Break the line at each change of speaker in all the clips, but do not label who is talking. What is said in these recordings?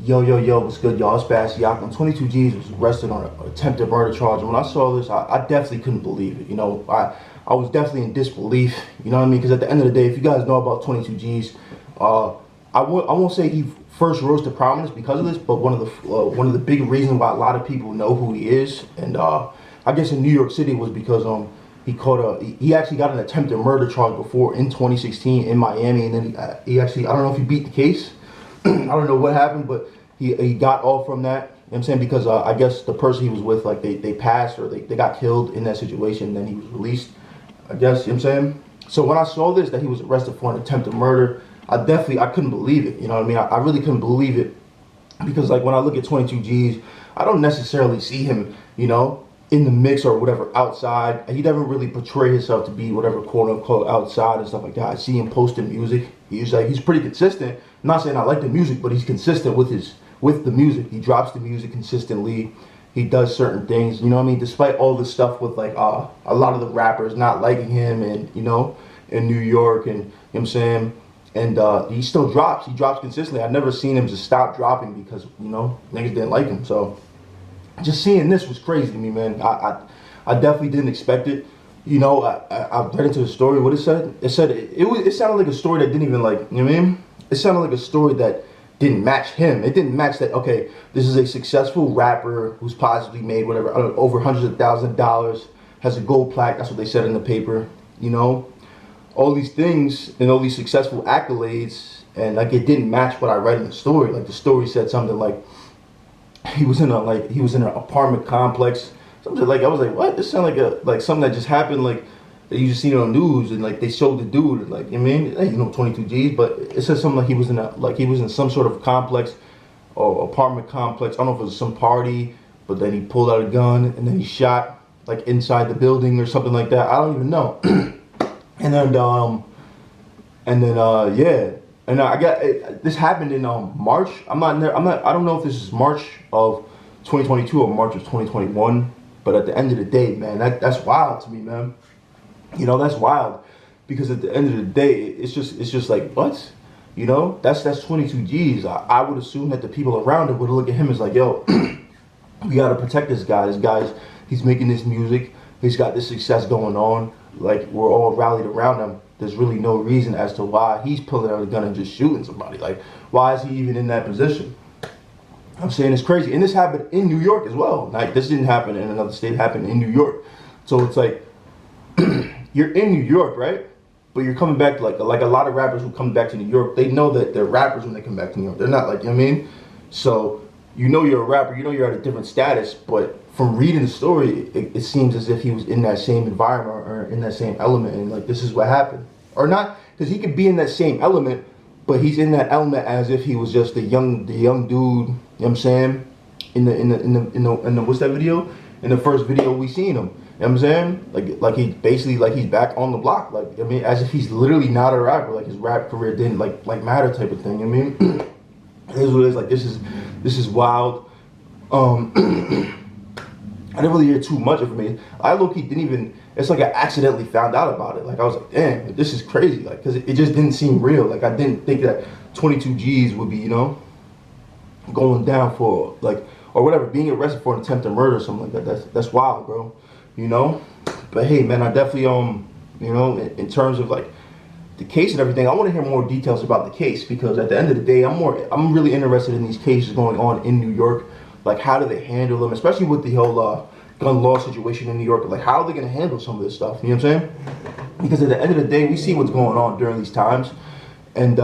Yo, what's good, y'all? It's Bass Yak. 22 G's was arrested on an attempted murder charge. And when I saw this, I definitely couldn't believe it. You know, I was definitely in disbelief. You know what I mean? Because at the end of the day, if you guys know about 22 G's, I won't say he first rose to prominence because of this, but one of the big reasons why a lot of people know who he is, and I guess in New York City was because he actually got an attempted murder charge before in 2016 in Miami, and then he actually, I don't know if he beat the case. I don't know what happened, but he got off from that. You know what I'm saying? Because I guess the person he was with, like they passed or they got killed in that situation, and then he was released, I guess. You know what I'm saying? So when I saw this, that he was arrested for an attempted murder, I couldn't believe it. You know what I mean? I really couldn't believe it, because like when I look at 22 G's, I don't necessarily see him, you know, in the mix or whatever outside. He doesn't really portray himself to be whatever quote unquote outside and stuff like that. I see him posting music. He's pretty consistent. I'm not saying I like the music, but he's consistent with the music. He drops the music consistently. He does certain things, you know what I mean? Despite all this stuff with like a lot of the rappers not liking him, and you know, in New York, and you know what I'm saying, and he still drops. He drops consistently. I've never seen him just stop dropping because, you know, niggas didn't like him. So just seeing this was crazy to me, man. I definitely didn't expect it. You know, I read into the story. What it said? It said it sounded like a story that didn't even, like, you know what I mean? It sounded like a story that didn't match him. It didn't match that, okay, this is a successful rapper who's possibly made whatever, over hundreds of thousands of dollars, has a gold plaque, that's what they said in the paper, you know? All these things and all these successful accolades, and like it didn't match what I read in the story. Like the story said something like he was in an apartment complex. Something like, I was like, what? This sounded like something that just happened, like that you just seen it on news, and like they showed the dude, and like, I mean, you know, 22 G's, but it said something like he was in some sort of complex or apartment complex. I don't know if it was some party, but then he pulled out a gun and then he shot like inside the building or something like that. I don't even know. And then yeah, and I got this happened in March. I don't know if this is March of 2022 or March of 2021. But at the end of the day, man, that's wild to me, man. You know, that's wild, because at the end of the day, it's just like, what? You know, that's 22 G's. I would assume that the people around him would look at him as like, yo, we gotta protect this guy. This guy's, he's making this music. He's got this success going on. Like, we're all rallied around him. There's really no reason as to why he's pulling out a gun and just shooting somebody. Like, why is he even in that position? I'm saying it's crazy. And this happened in New York as well. Like, this didn't happen in another state, it happened in New York. So it's like, you're in New York, right? But you're coming back to like a lot of rappers who come back to New York, they know that they're rappers when they come back to New York. They're not, like, you know what I mean? So, you know you're a rapper, you know you're at a different status, but from reading the story, it seems as if he was in that same environment or in that same element, and like, this is what happened. Or not, because he could be in that same element, but he's in that element as if he was just the young dude, you know what I'm saying? In the what's that video? In the first video we seen him. You know what I'm saying? Like he basically, like he's back on the block. Like, I mean, as if he's literally not a rapper. Like his rap career didn't like matter type of thing. You know what I mean? It is what it is. Like, this is wild. I didn't really hear too much of me. I low-key didn't even, it's like I accidentally found out about it. Like, I was like, damn, this is crazy. Like, because it just didn't seem real. Like, I didn't think that 22 G's would be, you know, going down for, like, or whatever, being arrested for an attempted murder or something like that. That's wild, bro. You know? But hey, man, I definitely, you know, in terms of, like, the case and everything, I want to hear more details about the case, because at the end of the day, I'm really interested in these cases going on in New York. Like, how do they handle them, especially with the whole gun law situation in New York? Like, how are they going to handle some of this stuff? You know what I'm saying? Because at the end of the day, we see what's going on during these times. And,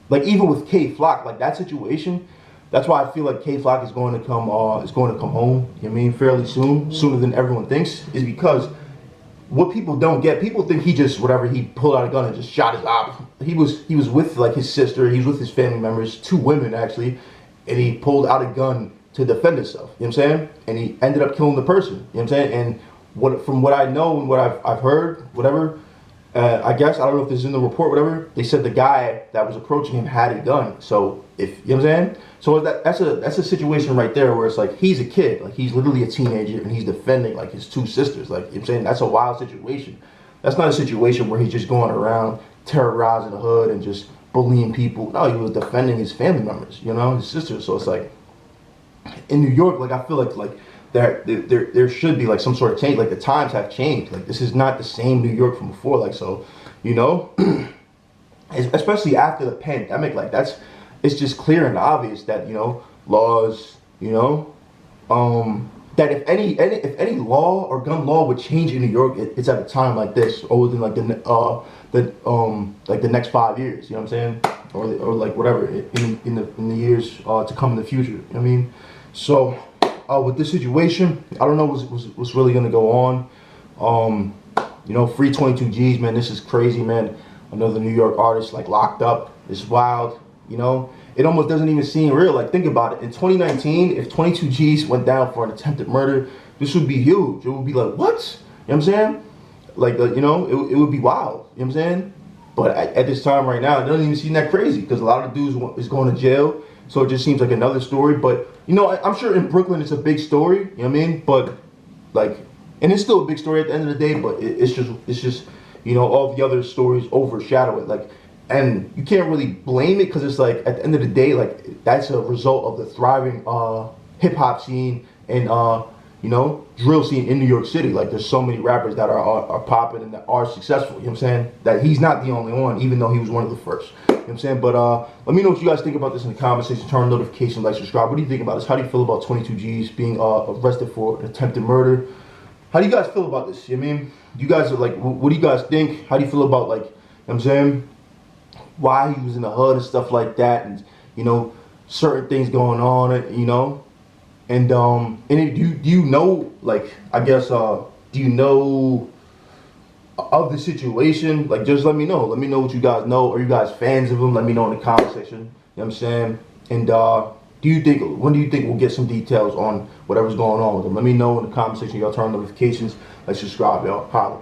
like, even with K Flock, like, that situation, that's why I feel like K Flock is going to come home, you know what I mean, fairly soon, sooner than everyone thinks, is because what people don't get, people think he just, whatever, he pulled out a gun and just shot his op. He was with, like, his sister, he was with his family members, 2 women, actually, and he pulled out a gun to defend himself, you know what I'm saying? And he ended up killing the person, you know what I'm saying? And from what I know and what I've heard, whatever, I guess, I don't know if this is in the report, whatever, they said the guy that was approaching him had a gun. So, if, you know what I'm saying? So that's a situation right there where it's like, he's a kid, like, he's literally a teenager, and he's defending, like, his 2 sisters, like, you know what I'm saying? That's a wild situation. That's not a situation where he's just going around terrorizing the hood and just bullying people. No, he was defending his family members, you know, his sisters. So it's like in New York, like I feel like there should be like some sort of change. Like the times have changed. Like this is not the same New York from before. Like so, you know, especially after the pandemic, like it's just clear and obvious that, you know, laws, you know, that if any law or gun law would change in New York, it's at a time like this, or within like the next 5 years. You know what I'm saying? Or like whatever in the years to come in the future. You know what I mean? So with this situation, I don't know what's really gonna go on. You know, free 22 G's, man. This is crazy, man. Another New York artist like locked up. It's wild. You know, it almost doesn't even seem real. Like think about it. In 2019, if 22 G's went down for an attempted murder, this would be huge. It would be like, what? You know what I'm saying? Like, you know, it would be wild. You know what I'm saying? But at this time right now, it doesn't even seem that crazy because a lot of dudes is going to jail. So it just seems like another story. But, you know, I'm sure in Brooklyn it's a big story. You know what I mean? But, like, and it's still a big story at the end of the day. But it's just, you know, all the other stories overshadow it. Like, and you can't really blame it because it's like at the end of the day, like that's a result of the thriving hip hop scene and you know, drill scene in New York City. Like there's so many rappers that are popping and that are successful. You know what I'm saying? That he's not the only one, even though he was one of the first. You know what I'm saying? But let me know what you guys think about this in the comment section. Turn on notifications, like, subscribe. What do you think about this? How do you feel about 22 G's being arrested for an attempted murder? How do you guys feel about this? You know what I mean? You guys are like, what do you guys think? How do you feel about, like, you know what I'm saying, why he was in the hood and stuff like that, and, you know, certain things going on, you know? And do you know, like, I guess, do you know of the situation? Like, just let me know. Let me know what you guys know. Are you guys fans of him? Let me know in the comment section. You know what I'm saying? And when do you think we'll get some details on whatever's going on with him? Let me know in the comment section. Y'all turn on notifications. Like, subscribe, y'all. Holla.